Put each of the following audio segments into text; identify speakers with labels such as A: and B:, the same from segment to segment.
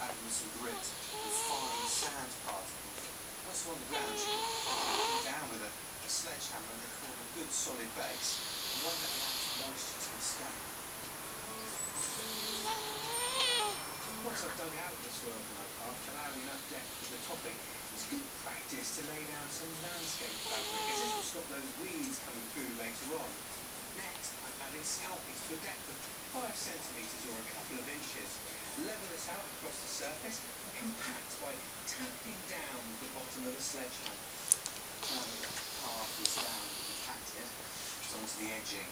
A: add in some grit and fine sand particles. Once they're on the ground, you put them down with a sledgehammer and they form a good solid base, and one that allows moisture to escape. Once I've dug out the soil from my path, allowing enough depth for the topping, it's good practice to lay down some landscape fabric, as this will stop those weeds coming through later on. Next, I'm adding scalpings to a depth of 5 centimetres or a couple of inches. Level this out across the surface and compact by tapping down with the bottom of the sledgehammer. Now that the path is down and compacted, it's onto the edging.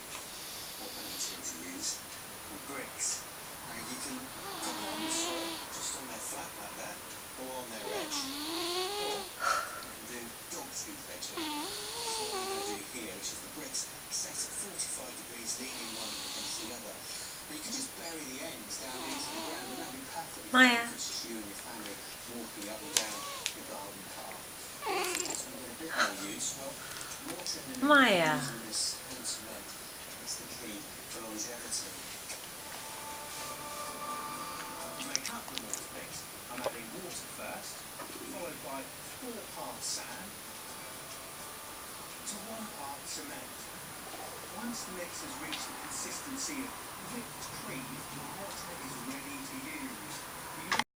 A: What the material to use? And bricks. Now you can put them on the soil, just on their flat like that, or on their edge. Or you can do dog tooth edging. That's what I'm going to do here, which is the bricks set at 45 degrees, leaning one against the other. But you can just bury the ends down into the ground, and that'll be perfectly fine for just you and your family walking up and down the garden path. If you just want to get a bit more use, well, watering and using this hand cement is the key for longevity. To make up the water mix, I'm adding water first, followed by 4 parts sand to 1 part cement. Once the mix has reached the consistency of whipped cream, the water is ready to use.